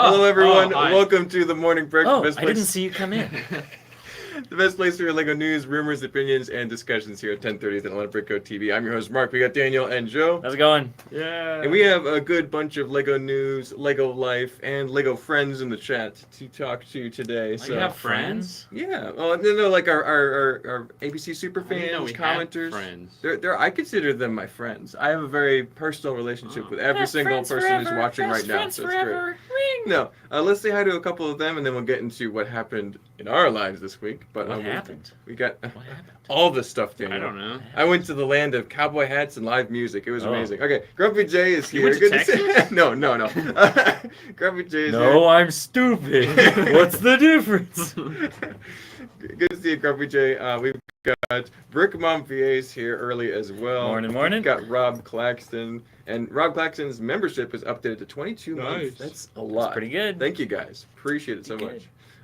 Hello, everyone. Hi. Welcome to the Morning Break. Oh, the best I place, didn't see you come in. the best place for your Lego news, rumors, opinions, and discussions here at 10:30 at Atlanta Brickco TV. I'm your host, Mark. We got Daniel and Joe. How's it going? Yeah. And we have a good bunch of Lego news, Lego life, and Lego friends in the chat to talk to today. You have friends? Yeah, well, no, like our ABC super I didn't know fans, we had commenters. friends. They're I consider them my friends. I have a very personal relationship with every Best single friends person who's forever. watching Best right now. friends So it's forever. great. Ring. No, let's say hi to a couple of them, and then we'll get into what happened in our lives this week. But What happened? We got What happened? all the stuff, Daniel. I don't know. I went to the land of cowboy hats and live music. It was Oh. amazing. Okay, Grumpy J is You here. went to Good to see. No. Grumpy J is here. No, I'm stupid. What's the difference? Good to see you, Grumpy J. We've got Brick Montpier's here early as well. Morning. We've got Rob Claxton, and Rob Claxton's membership is updated to 22 months. Nice. That's a lot. That's pretty good. Thank you, guys. Appreciate it so Pretty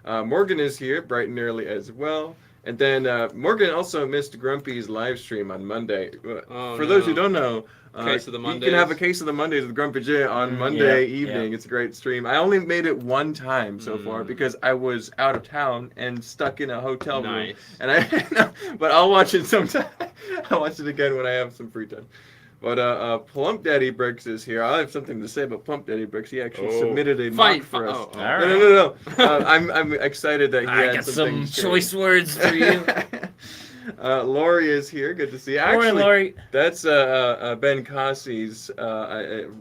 much. Morgan is here, bright and early as well. And then Morgan also missed Grumpy's live stream on Monday. For those who don't know, Case of the you Mondays. can have a case of the Mondays with Grumpy J on Monday yeah, evening. yeah. It's a great stream. I only made it one time so far because I was out of town and stuck in a hotel room. Nice. And but I'll watch it sometime. I'll watch it again when I have some free time. But Plump Daddy Bricks is here. I have something to say about Plump Daddy Bricks. He actually submitted a mock for us. Oh. All right. No. I'm excited that he I had got some some things to choice words for you. Lori is here. Good to see you. Actually, Morning, Lori. that's Ben Cossey's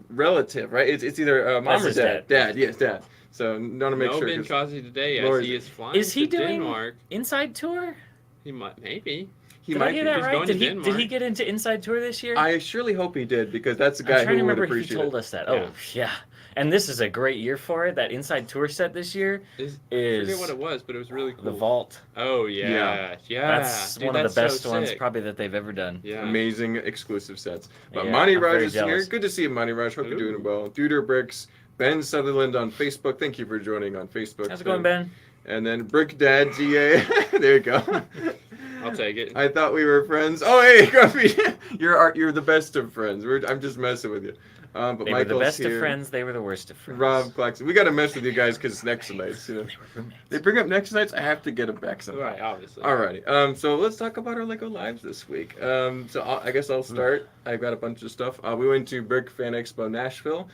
relative, right? It's either mom That's or his dad. dad. Yes, dad. So want to make No sure. Ben 'cause Cosby today. I Lord. see is flying Is he to doing Denmark. Inside Tour? He might, maybe. he Did might I get be. that He's right? going to Did he Denmark. get into Inside Tour this year? I surely hope he did because that's a I'm guy trying who to would remember if he appreciate told it. us that. Yeah. Oh, yeah. And this is a great year for it. That Inside Tour set this year I is forget what it was, but it was really cool. the Vault. Oh, yeah. That's Dude, one of that's the best so ones sick. probably that they've ever done. Yeah. Amazing exclusive sets. But Yeah, Monty I'm Raj very is here. jealous. Good to see you, Monty Raj. Hope you're Hello. doing well. Duder Bricks. Ben Sutherland on Facebook. Thank you for joining on Facebook. How's it going, Ben? And then Brick Dad GA. There you go. I'll take it. I thought we were friends. Oh, hey, Grumpy. You're the best of friends. I'm just messing with you. But They were Michael's the best here. of friends. They were the worst of friends. Rob Claxton. We got to mess with you guys because it's next nights. You know. They were roommates. They bring up next nights. I have to get them back somehow. Right, obviously. Alrighty. So let's talk about our Lego lives this week. I guess I'll start. I've got a bunch of stuff. We went to Brick Fan Expo Nashville.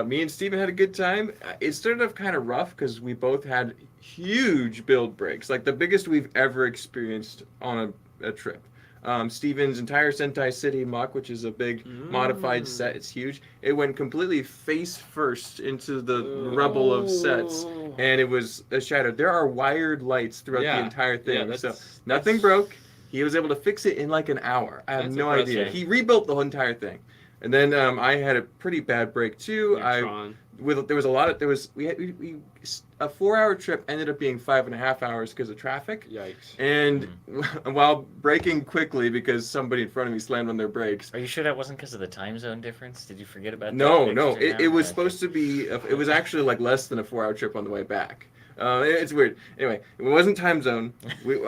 Me and Steven had a good time. It started off kind of rough because we both had huge build breaks, like the biggest we've ever experienced on a trip. Steven's entire Sentai City mock, which is a big modified set, it's huge. It went completely face first into the rubble of sets, and it was shattered. There are wired lights throughout the entire thing, Yeah, so nothing broke. He was able to fix it in like an hour. I have That's no impressive. idea. He rebuilt the whole entire thing, and then I had a pretty bad break too. Neutron. There was a lot of a 4-hour trip ended up being 5.5 hours because of traffic. Yikes. And while braking quickly because somebody in front of me slammed on their brakes. Are you sure that wasn't because of the time zone difference? Did you forget about that? No. extra It was hour? supposed to be. It was actually like less than a 4-hour trip on the way back. It's weird. Anyway, it wasn't time zone.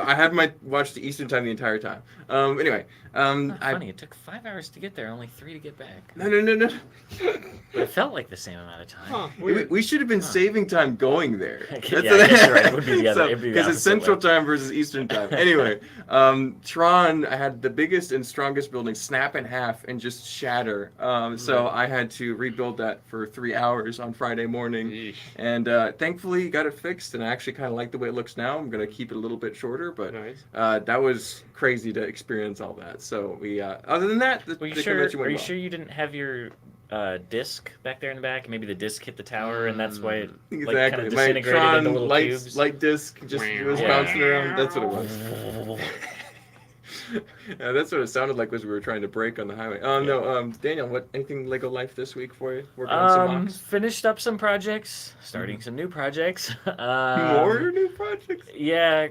I had watched the Eastern time the entire time. Anyway, Funny, it took 5 hours to get there, only 3 to get back. No. But it felt like the same amount of time. Huh. We should have been saving time going there. Yeah, I guess you're right. It would be the other. It'd be the Because it's opposite Central way. Time versus Eastern Time. Anyway, Tron had the biggest and strongest building snap in half and just shatter. So I had to rebuild that for 3 hours on Friday morning. Yeesh. And thankfully got it fixed, and I actually kind of like the way it looks now. I'm going to keep it a little bit shorter, but Nice. that was crazy to experience all that. So we, other than that, the convention went Are you well. sure you didn't have your disc back there in the back? Maybe the disc hit the tower, and that's why it like, kind Exactly. of My disintegrated Tron into little cubes. light disc just was Yeah. bouncing around. That's what it was. Yeah, that's what it sounded like as we were trying to brake on the highway. No, Daniel, anything Lego life this week for you? Working on some mocks? Finished up some projects, starting some new projects. More new projects? Yeah,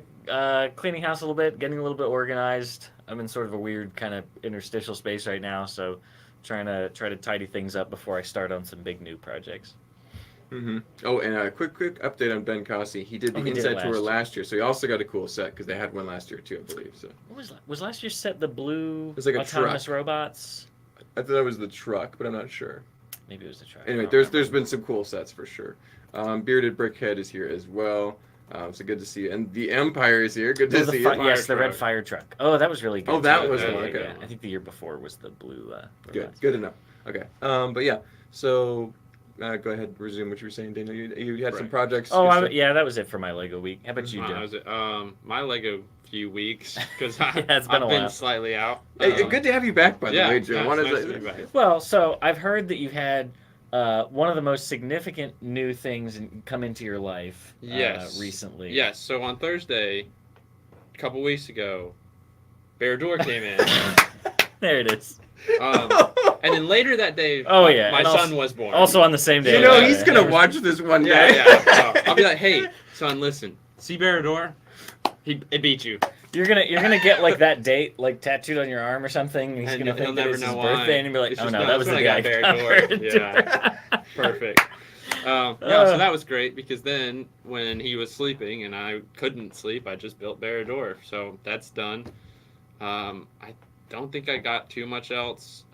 cleaning house a little bit, getting a little bit organized. I'm in sort of a weird kind of interstitial space right now, so trying to tidy things up before I start on some big new projects. Mm-hmm. Oh, and a quick update on Ben Cossey. He did the He did Inside it Tour last last year, so he also got a cool set because they had one last year too, I believe. So What was last year's set? The blue was like a autonomous truck. robots. I thought that was the truck, but I'm not sure. Maybe it was the truck. Anyway, I don't there's remember. been some cool sets for sure. Bearded Brickhead is here as well. So good to see you. And the Empire is here. Good to see you. Yes, the red fire truck. Oh, that was really good. Oh, that too. was the one. one, Okay. Yeah, I think the year before was the blue. Good. Good to know. Okay. But yeah. So go ahead, resume what you were saying, Daniel. You had some Right. projects. Oh, yeah, that was it for my Lego week. How about you, Mine Joe? was my Lego few weeks because Yeah, it's been I've a been while. slightly out. Hey, good to have you back, by the way, Joe. Yeah, One it's is nice to be back. Well, so I've heard that you've had one of the most significant new things come into your life Yes. recently. Yes. So on Thursday, a couple weeks ago, Bear Door came in. There it is. And then later that day, Oh, yeah, my and son also- was born. Also on the same day. You know, Yeah, he's going to watch this one Yeah, day. yeah. I'll be like, hey, son, listen. See Bear Door? It beat you. You're gonna get like that date like tattooed on your arm or something. He's And gonna he'll think that never it's his know why. birthday, and you'll be like, It's "Oh just, no, no, that was that's the when I day I got Bear covered." Door. Yeah. Perfect. So that was great because then when he was sleeping and I couldn't sleep, I just built Bear Door. So that's done. I don't think I got too much else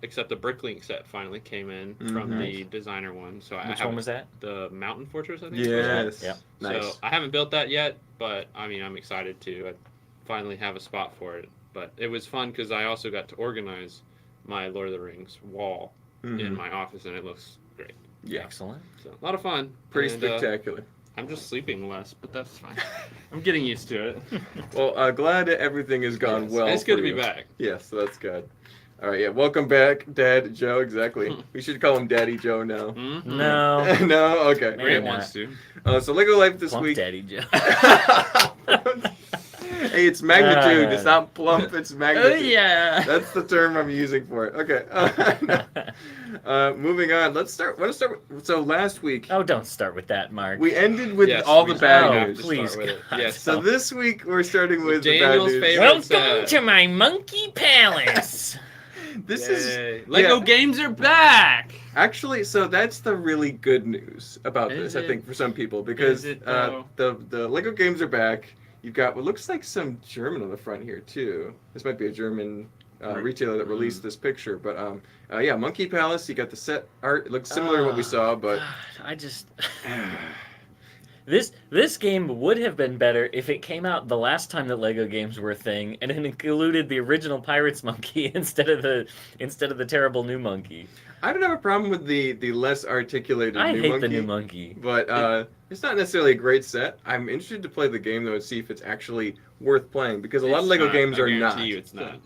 except the Bricklink set finally came in from the designer one. So Which one was that? The Mountain Fortress, I think. it's called. Yes. Yeah. Nice. So I haven't built that yet, but I mean, I'm excited to. I finally have a spot for it. But it was fun because I also got to organize my Lord of the Rings wall in my office, and it looks great. Yeah. Excellent. So a lot of fun. Pretty And, spectacular. I'm just sleeping less, but that's fine. I'm getting used to it. Well, glad that everything has gone Yes. well. It's good for to be you. back. Yes, so that's good. All right, yeah. Welcome back, Dad Joe. Exactly. We should call him Daddy Joe now. Mm-hmm. No. No. Okay. Maybe Grant not. wants to. So Lego Life this Plump week. Daddy Joe. Hey, it's magnitude. It's not plump. It's magnitude. yeah. That's the term I'm using for it. Okay. Moving on. Let's start. So last week Oh, don't start with that, Mark. we ended with Yes, all we the do bad Oh, news. please, Start with it. God. Yes. So this week we're starting with Daniel's the bad news. favorite- Welcome to my monkey palace. This is Yay. Lego yeah. games are back. actually so that's the really good news about Is this. I it? think for some people because Is it, the Lego games are back. You've got what looks like some German on the front here too. This might be a German retailer that released this picture, but yeah, Monkey Palace. You got the set art. It looks similar to what we saw, but God, I just this game would have been better if it came out the last time that Lego games were a thing, and it included the original Pirates monkey instead of the terrible new monkey. I don't have a problem with the less articulated I new hate monkey. the new monkey. But it's not necessarily a great set. I'm interested to play the game though and see if it's actually worth playing because a lot of It's Lego not. games I are not. guarantee you it's not.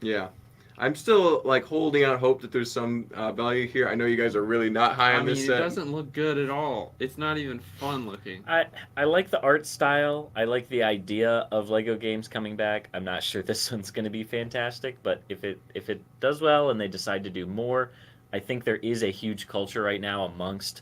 Yeah. I'm still like holding out hope that there's some value here. I know you guys are really not high I on mean, this it set. doesn't look good at all. It's not even fun looking. I like the art style. I like the idea of Lego games coming back. I'm not sure this one's going to be fantastic, but if it does well and they decide to do more, I think there is a huge culture right now amongst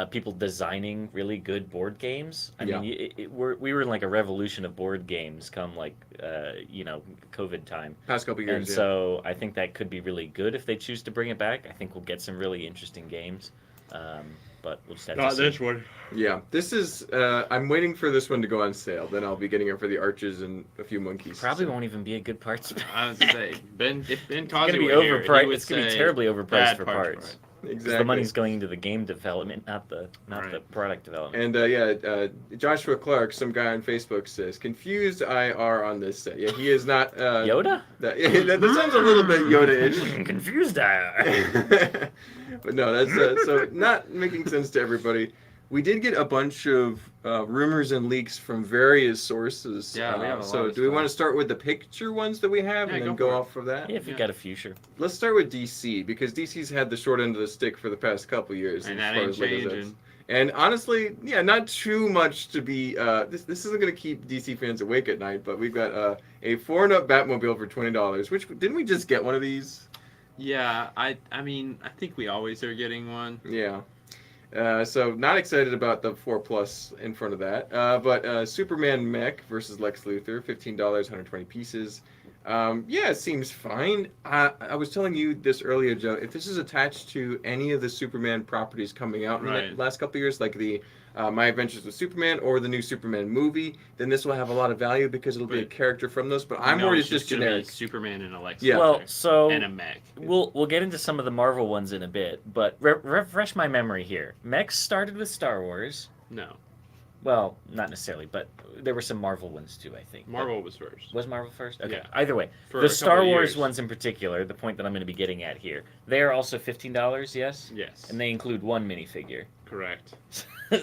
people designing really good board games. I Yeah. mean, we were in like a revolution of board games come like COVID time. Past couple years. And Yeah. so I think that could be really good if they choose to bring it back. I think we'll get some really interesting games. But we'll just have to see. one. Yeah. This is. I'm waiting for this one to go on sale. Then I'll be getting it for the arches and a few monkeys. Probably won't even be a good parts. I would say if Ben It's Cosby gonna be were here, he overpriced. would It's gonna be say terribly overpriced bad for parts parts. Exactly. The money's going into the game development, not the Right. product development. And Joshua Clark, some guy on Facebook says, confused IR on this set. Yeah, he is not. Yoda? That sounds a little bit Yoda-ish. Confused I. But no, that's so not making sense to everybody. We did get a bunch of rumors and leaks from various sources. Yeah, we have a lot so of do we stuff. want to start with the picture ones that we have Yeah, and then go go for it. off of that? Yeah, if you've Yeah. got a few, sure. Let's start with DC because DC's had the short end of the stick for the past couple years. And as that far ain't as Lego changing. sets. And honestly, yeah, not too much to be. This isn't going to keep DC fans awake at night, but we've got a 4-and-up Batmobile for $20. Which didn't we just get one of these? Yeah, I mean, I think we always are getting one. Yeah. So not excited about the 4+ in front of that. But Superman mech versus Lex Luthor, $15, 120 pieces. Yeah, it seems fine. I was telling you this earlier, Joe. If this is attached to any of the Superman properties coming out in Right. the last couple of years, like the My Adventures with Superman or the new Superman movie, then this will have a lot of value because it'll be a But character from those. But I'm No, worried it's it's just gonna be generic. Superman and a Lex Yeah. Well, Luthor so and a mech. we'll get into some of the Marvel ones in a bit, but refresh my memory here. Mechs started with Star Wars. No, Well, not necessarily, but there were some Marvel ones too, I think. Marvel was first. Was Marvel first? Okay. Yeah. Either way, For the a Star couple Wars years. ones in particular, the point that I'm going to be getting at here, they are also $15, yes? Yes, And they include one minifigure. correct.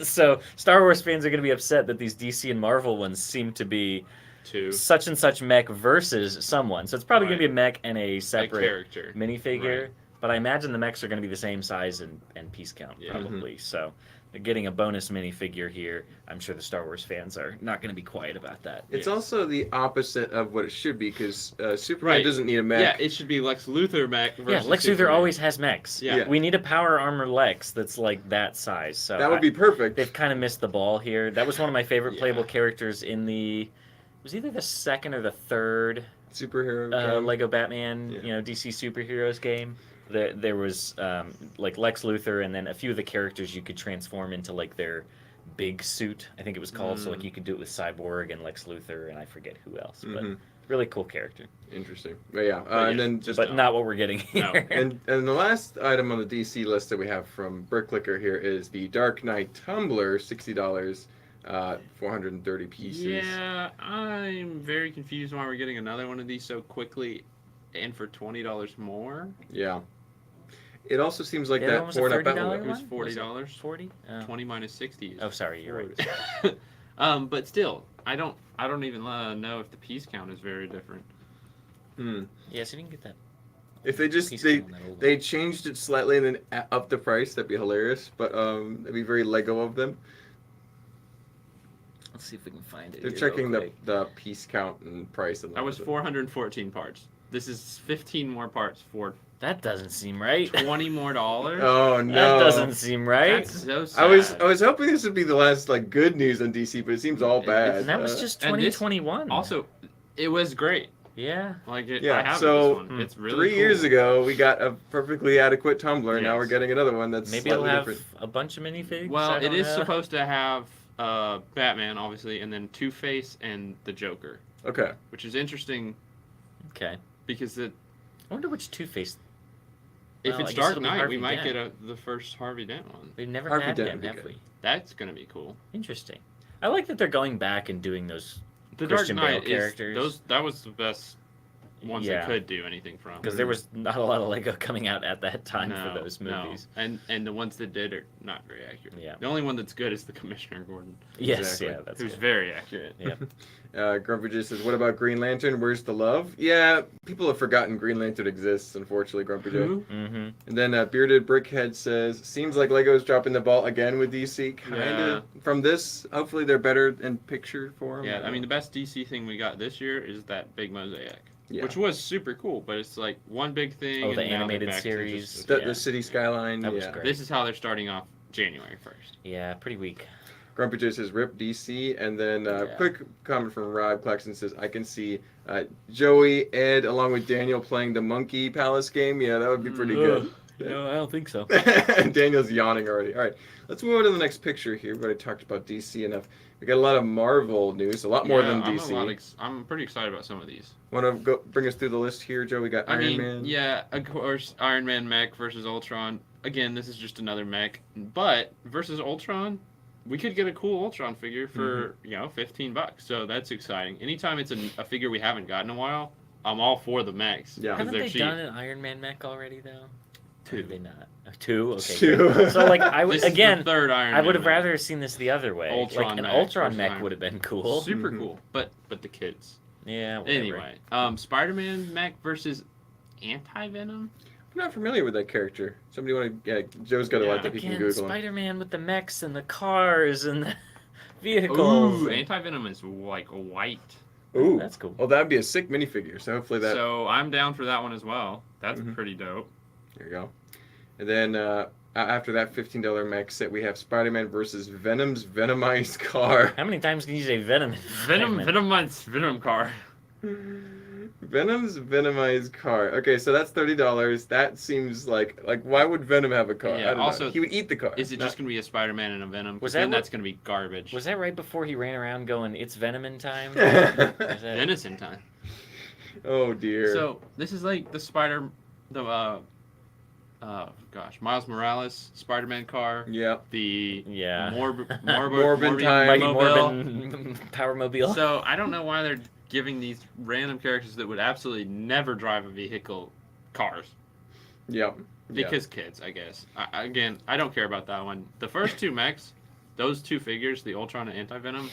So Star Wars fans are going to be upset that these DC and Marvel ones seem to be Two. such and such mech versus someone. So it's probably going to Right. be a mech and a A separate character. minifigure. Right. But I imagine the mechs are going to be the same size and piece count, Yeah. probably. So getting a bonus minifigure here, I'm sure the Star Wars fans are not going to be quiet about that. It's Yes. also the opposite of what it should be because Superman Right. doesn't need a mech. Yeah, it should be Lex Luthor mech versus Yeah, Lex Superman. Luthor always has mechs. Yeah. We need a power armor Lex that's like that size. So that would be perfect. they've kind of missed the ball here. That was one of my favorite Yeah. playable characters in it was either the second or the third Superhero. game. Lego Batman, Yeah. DC superheroes game. There was like Lex Luthor, and then a few of the characters you could transform into like their big suit. I think it was called. So like you could do it with Cyborg and Lex Luthor, and I forget who else. But Mhm. really cool character. Interesting. But yeah, But and yeah, then just But not what we're getting here. No. and the last item on the DC list that we have from Bricklicker here is the Dark Knight Tumbler, $60, 430 pieces. Yeah, I'm very confused why we're getting another one of these so quickly and for $20 more. Yeah. It also seems like The other that one was a worn out $30 battle. It was one? $40. 40? 20 minus 60 is Oh, sorry, you're right. But still, I don't even know if the piece count is very different. Hmm. Yeah, so you can get that. If they just piece they count on that old they one. changed it slightly and then upped the price, that'd be hilarious. But it'd be very Lego of them. Let's see if we can find it. They're here checking real the, quick. the piece count and price. And That was 414 parts. This is 15 more parts for That doesn't seem right. $20 more dollars. Oh That no! doesn't seem right. That's so sad. I was hoping this would be the last like good news on DC, but it seems all bad. And that was just and this- 2021. Also, it was great. Yeah. Like it, Yeah, I have so, this one. It's really 3 cool. years ago we got a perfectly adequate tumbler, and now Yes. we're getting another one that's Maybe it'll slightly have different. a bunch of minifigs. Well, I it don't is know. supposed to have Batman, obviously, and then Two-Face and the Joker, Okay. which is interesting Okay. because I wonder which Two-Face. if Well, I it's guess Dark it'll be Knight, Harvey we might Dent. get the first Harvey Dent one. We've never Harvey had Dent him, would be have good. we? That's gonna be cool. Interesting. I like that they're going back and doing those The Christian Dark Bale Knight characters. that was the best ones Yeah. they could do anything from. because there was not a lot of Lego coming out at that time No, for those movies. No. And the ones that did are not very accurate. Yeah. The only one that's good is the Commissioner Gordon, Yes, Exactly. yeah, that's who's good. very accurate. Yeah. Grumpy just says, "What about Green Lantern? Where's the love?" Yeah, people have forgotten Green Lantern exists. Unfortunately, Grumpy J. Who? Mm-hmm. And then Bearded Brickhead says, "Seems like Lego's dropping the ball again with DC. Kinda. From this, hopefully they're better in picture form. Yeah, I mean the best DC thing we got this year is that big mosaic, Yeah. which was super cool. But it's like one big thing. Oh, and the now they're animated back to series. just- the, Yeah. the city skyline. That was yeah. great. This is how they're starting off January 1st. Yeah, pretty weak. Grumpy J says, "Rip DC," and then Yeah. quick comment from Rob Claxton says, "I can see Joey, Ed, along with Daniel playing the Monkey Palace game. Yeah, that would be pretty good." No, I don't think so. And Daniel's yawning already. All right, let's move on to the next picture here. We've already talked about DC enough. We got a lot of Marvel news, a lot more than DC. I'm pretty excited about some of these. Want to go bring us through the list here, Joe? We got Iron Man. Yeah, of course, Iron Man mech versus Ultron. Again, this is just another mech, but versus Ultron, we could get a cool Ultron figure for $15. So that's exciting. Anytime it's a figure we haven't gotten in a while, I'm all for the mechs. Yeah. 'cause Haven't they're they cheap. done an Iron Man mech already though? Two. Have they not? Two. Okay. Two. great. So like I would This is the again. third Iron I Man would have mech. rather seen this the other way. Ultron like an mech Ultron versus mech Iron would have been cool. Super Mhm. cool, but the kids. Yeah. Whatever. Anyway, Spider-Man mech versus Anti-Venom. I'm not familiar with that character. Somebody want to? Yeah, Joe's got a lot that he can Again, Google. him. Spider-Man with the mechs and the cars and the vehicles. Ooh, Anti-Venom is like white. Ooh, That's cool. well, that'd be a sick minifigure. So hopefully that. So I'm down for that one as well. That's Mhm. pretty dope. There you go. And then after that $15 mech set, we have Spider-Man versus Venom's Venomized car. How many times can you say Venom? Venom car. Venom's Venomized car. Okay, so that's $30. That seems like why would Venom have a car? Yeah, I don't also, know. He would eat the car. Is it not- just going to be a Spider-Man and a Venom? Was Because then that that's going to be garbage. Was that right before he ran around going, "It's Venom time"? Was that- Venison time. Oh dear. So this is like Miles Morales Spider-Man car. yeah. The Yeah. Morbin time. Mighty Mobile. Morbin Powermobile. So I don't know why they're giving these random characters that would absolutely never drive a vehicle cars. Yep. Because kids, I guess. Again, I don't care about that one. The first two mechs, those two figures, the Ultron and Anti-Venom,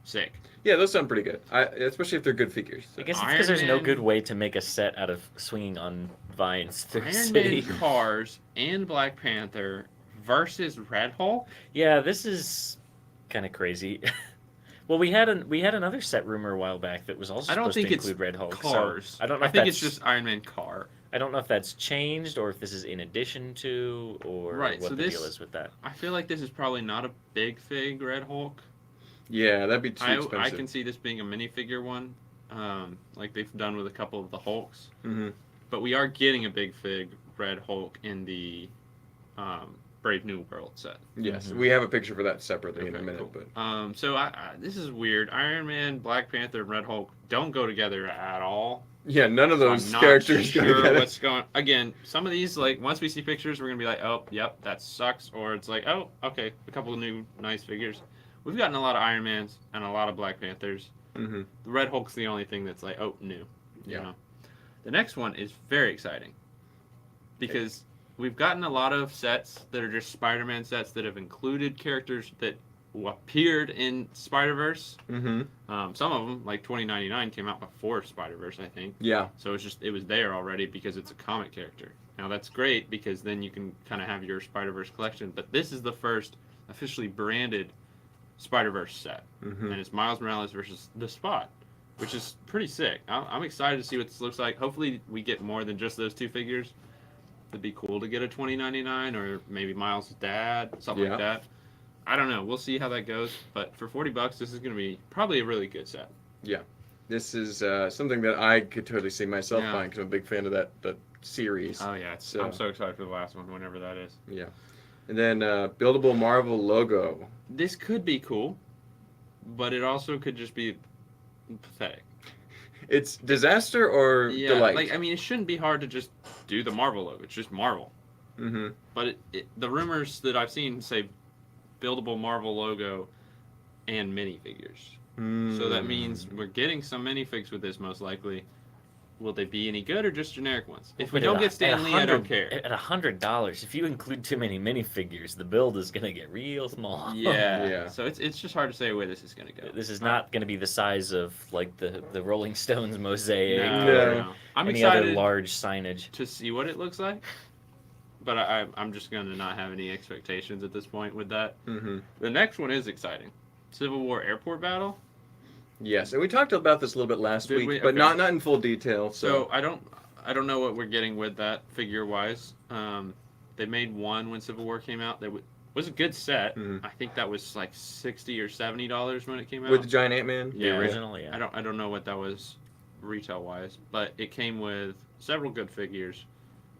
sick. Yeah, those sound pretty good. Especially if they're good figures. I guess it's Iron because there's no Man- good way to make a set out of swinging on vines through Iron city. Man cars and Black Panther versus Red Hulk. Yeah, this is kind of crazy. Well, we had another set rumor a while back that was also I don't supposed think to it's include Red Hulk. Cars. So I don't know. I if think that's, it's just Iron Man car. I don't know if that's changed or if this is in addition to or Right, what so the this- deal is with that. I feel like this is probably not a big fig Red Hulk. Yeah, that'd be too expensive. I can see this being a minifigure one, like they've done with a couple of the Hulks. Mm-hmm. But we are getting a big fig Red Hulk in the Brave New World set. Yes, Mhm. we have a picture for that separately in a Okay, minute, cool. but So this is weird. Iron Man, Black Panther, and Red Hulk don't go together at all. yeah, none of So those I'm not characters go sure together. what's going. Again, some of these, like once we see pictures, we're gonna be like, oh, yep, that sucks, or it's like, oh, okay, a couple of new nice figures. We've gotten a lot of Iron Mans and a lot of Black Panthers. Mm-hmm. The Red Hulk's the only thing that's like, oh, new. You Yeah. know? The next one is very exciting because we've gotten a lot of sets that are just Spider-Man sets that have included characters that appeared in Spider-Verse. Mm-hmm. Some of them, like 2099, came out before Spider-Verse, I think. Yeah. So it was there already because it's a comic character. Now that's great because then you can kind of have your Spider-Verse collection. But this is the first officially branded Spider-Verse set, Mm-hmm. and it's Miles Morales versus the Spot, which is pretty sick. I'm excited to see what this looks like. Hopefully we get more than just those two figures. It'd be cool to get a 2099 or maybe Miles' dad, something Yeah. like that. I don't know. We'll see how that goes. But for $40, this is going to be probably a really good set. This is something that I could totally see myself Yeah. buying because I'm a big fan of that series. Oh yeah, So- I'm so excited for the last one, whenever that is. Yeah. And then buildable Marvel logo. This could be cool, but it also could just be pathetic. It's disaster or Yeah, delight. like I mean, it shouldn't be hard to just do the Marvel logo. It's just Marvel. Mm-hmm. But the rumors that I've seen say buildable Marvel logo and minifigures. So that means we're getting some minifigs with this most likely. Will they be any good or just generic ones? If we But don't at get Stan Lee, I don't care. At $100, if you include too many minifigures, the build is gonna get real small. Yeah. Yeah. So it's just hard to say where this is going to go. This is not going to be the size of like the Rolling Stones mosaic No, No. no. I'm any other excited large signage. to see what it looks like. But I'm just going to not have any expectations at this point with that. Mm-hmm. The next one is exciting. Civil War Airport Battle. Yes, and we talked about this a little bit last Did week, we? but Okay. not in full detail. So I don't know what we're getting with that figure wise. They made one when Civil War came out. That was a good set. Mhm. I think that was like $60 or $70 when it came out. with the giant Ant-Man. The Yeah. original, yeah. I don't know what that was retail wise, but it came with several good figures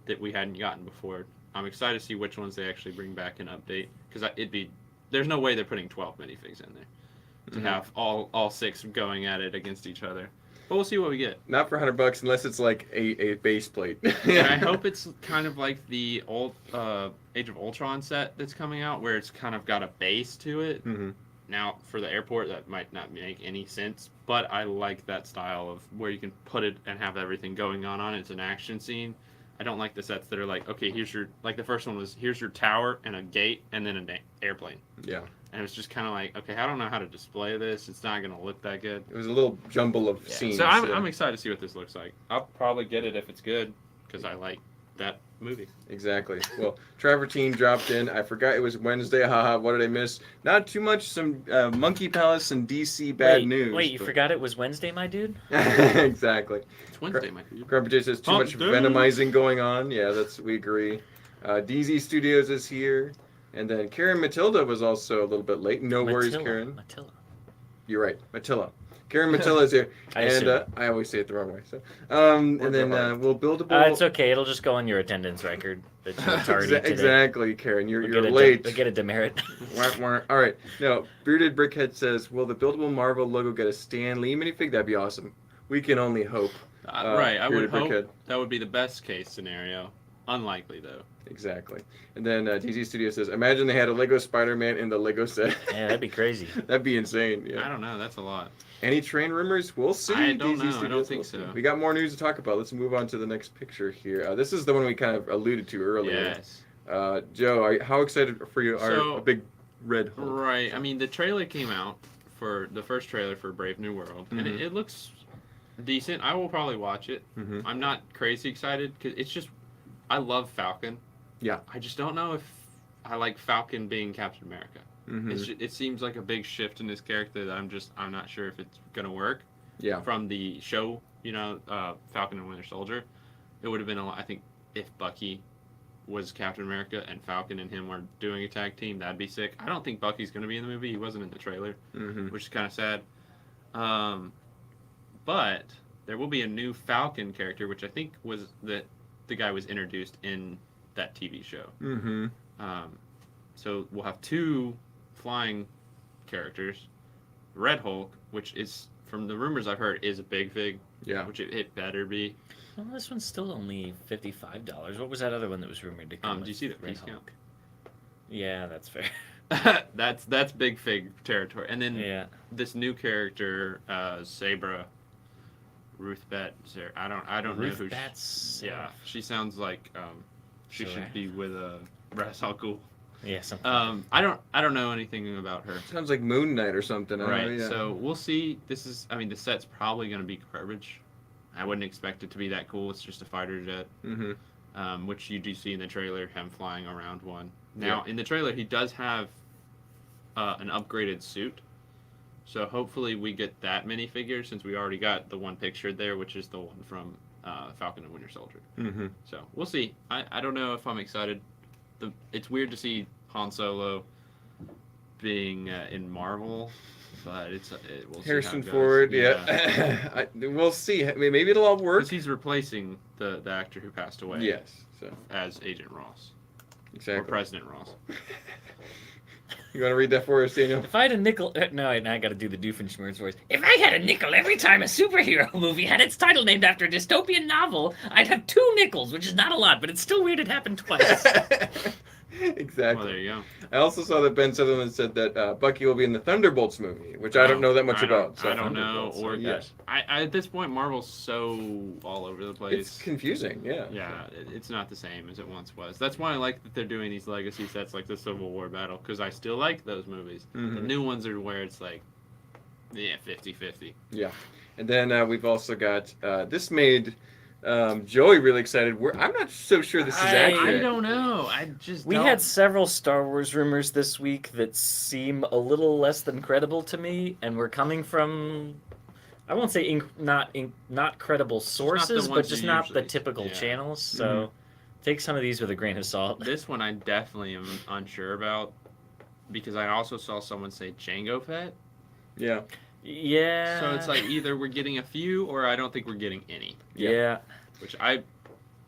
that we hadn't gotten before. I'm excited to see which ones they actually bring back and update because there's no way they're putting 12 minifigs in there to Mhm. have all six going at it against each other. But we'll see what we get. Not for $100 unless it's like a base plate. And I hope it's kind of like the old Age of Ultron set that's coming out, where it's kind of got a base to it. Mm-hmm. Now, for the airport, that might not make any sense, but I like that style of where you can put it and have everything going on it. It's an action scene. I don't like the sets that are like, okay, like the first one was, here's your tower and a gate and then an airplane. Yeah, And it was just kind of like, okay, I don't know how to display this. It's not going to look that good. it was a little jumble of Yeah. scenes. So I'm excited to see what this looks like. I'll probably get it if it's good because I like that movie. Exactly. Well, Travertine dropped in. I forgot it was Wednesday. Haha, what did I miss? Not too much. Some Monkey Palace and DC bad news. Wait, you but- forgot it was Wednesday, my dude? Exactly. It's Wednesday, my dude. Grumpy says too Hump much day. venomizing going on. Yeah, we agree. DZ Studios is here. And then Karen Matilda was also a little bit late. No worries, Karen. Matilda. You're right. Matilla. Karen Matilla is here. I And assume. I always say it the wrong way. So, and then we'll buildable. It's okay. It'll just go on your attendance record that you were tardy today. Exactly, Karen. You're We'll late. Get a demerit. Wah, wah. All right. No, Bearded Brickhead says, will the buildable Marvel logo get a Stan Lee minifig? That'd be awesome. We can only hope. Right, I would Bearded hope Brickhead. that would be the best case scenario. Unlikely though. Exactly. And then DZ Studio says, imagine they had a Lego Spider-Man in the Lego set. Yeah, that'd be crazy. That'd be insane. I Yeah. don't know. That's a lot. Any train rumors? We'll see. I don't DZ know. I Studios, don't think we'll see. so. We got more news to talk about. Let's move on to the next picture here. This is the one we kind of alluded to earlier. Yes. Joe, how excited for you are So- a big red Hulk? Right. I mean, the trailer came out for the first trailer for Brave New World, and Mhm. it looks decent. I will probably watch it. Mm-hmm. I'm not crazy excited because it's just I love Falcon. Yeah. I just don't know if I like Falcon being Captain America. Mm-hmm. It seems like a big shift in his character that I'm not sure if it's gonna work. Yeah. From the show, Falcon and Winter Soldier, it would have been a lot. I think if Bucky was Captain America and Falcon and him were doing a tag team, that'd be sick. I don't think Bucky's gonna be in the movie. He wasn't in the trailer, Mm-hmm. which is kind of sad. But there will be a new Falcon character, which I think was that the guy was introduced in that TV show. Mm-hmm. So we'll have two flying characters. Red Hulk, which is, from the rumors I've heard, is a big fig, Yeah. which it better be. Well, this one's still only $55. What was that other one that was rumored to come? Do you see the with price Red count? Hulk? Yeah, that's fair. That's big fig territory. And then Yeah. this new character, Sabra, Ruth Bet. I don't know Ruth who. Batts. Yeah, she sounds like she Sure. should be with a Ra's al Ghul. Yeah, something. I don't know anything about her. Sounds like Moon Knight or something. I don't know, Right. yeah. So we'll see. The set's probably going to be garbage. I wouldn't expect it to be that cool. It's just a fighter jet, Mm-hmm. which you do see in the trailer, him flying around one. Now, in the trailer, he does have an upgraded suit. So hopefully we get that minifigure, since we already got the one pictured there, which is the one from Falcon and Winter Soldier. Mm-hmm. So we'll see. I don't know if I'm excited. It's weird to see Han Solo being in Marvel, but we'll see Harrison how it goes. Ford, yeah. We'll see. I mean, maybe it'll all work. Because he's replacing the actor who passed away Yes. So as Agent Ross. Or exactly. President Ross. You want to read that for us, Daniel? If I had a nickel, no, I got to do the Doofenshmirtz voice. If I had a nickel every time a superhero movie had its title named after a dystopian novel, I'd have 2 nickels, which is not a lot, but it's still weird it happened twice. Exactly. Well, there you go. I also saw that Ben Sutherland said that Bucky will be in the Thunderbolts movie, which I don't know that much about. So I don't know. Thunderbolts, Or yes, I at this point, Marvel's so all over the place. it's confusing. Yeah. Yeah, it's not the same as it once was. That's why I like that they're doing these legacy sets like the Civil War battle, because I still like those movies. The Mhm. new ones are where it's like, 50-50. Yeah. And then we've also got this made Joey really excited. I'm not so sure this is accurate. I don't know. I just We don't. had several Star Wars rumors this week that seem a little less than credible to me, and we're coming from, I won't say not credible sources, but ones just you not the usually- typical yeah. channels. So take some of these with a grain of salt. This one I definitely am unsure about, because I also saw someone say Jango Fett. Yeah. Yeah. So it's like either we're getting a few or I don't think we're getting any. Yeah. Which I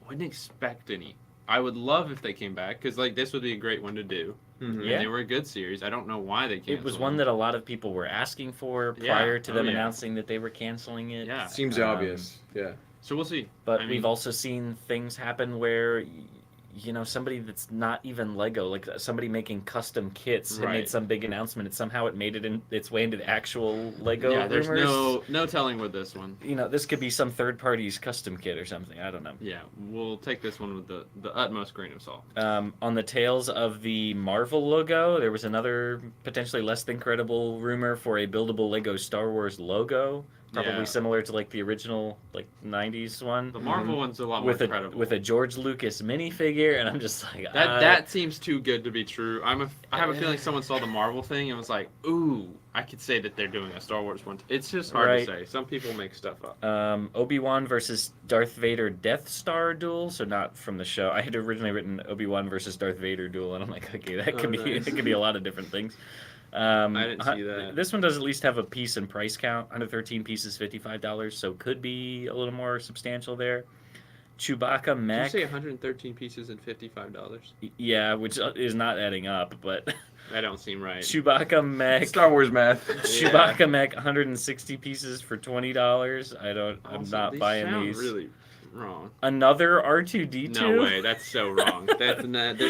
wouldn't expect any. I would love if they came back, because like this would be a great one to do. Mhm. Yeah. And they were a good series. I don't know why they canceled It was one that a lot of people were asking for Yeah. prior to them Oh, yeah. announcing that they were canceling it. Yeah. Seems Um, obvious. Yeah. So we'll see. But I mean- we've also seen things happen where, somebody that's not even Lego, like somebody making custom kits, had Right. made some big announcement, and somehow it made its way into the actual Lego Yeah, there's rumors. no telling with this one. This could be some third party's custom kit or something. I don't know. Yeah, we'll take this one with the utmost grain of salt. On the tails of the Marvel logo, there was another potentially less than credible rumor for a buildable Lego Star Wars logo, probably Yeah. similar to like the original 90s one. The Marvel one's a lot with more a credible. with a George Lucas minifigure, and I'm just like that seems too good to be true. I have a feeling someone saw the Marvel thing and was like, "Ooh, I could say that they're doing a Star Wars one." It's just hard Right. to say. Some people make stuff up. Obi-Wan versus Darth Vader Death Star duel, so not from the show. I had originally written Obi-Wan versus Darth Vader duel, and I'm like, okay, that could Oh, be nice. it could be a lot of different things. I didn't see that. This one does at least have a piece and price count. 113 pieces, $55, so could be a little more substantial there. Chewbacca Did you mech. say 113 pieces and $55? Yeah, which is not adding up, but That don't seem right. Chewbacca mech. Star Wars math. Chewbacca mech, 160 pieces for $20. I'm Also, not these buying sound these. really wrong. Another R2D2. No way. That's so wrong. There's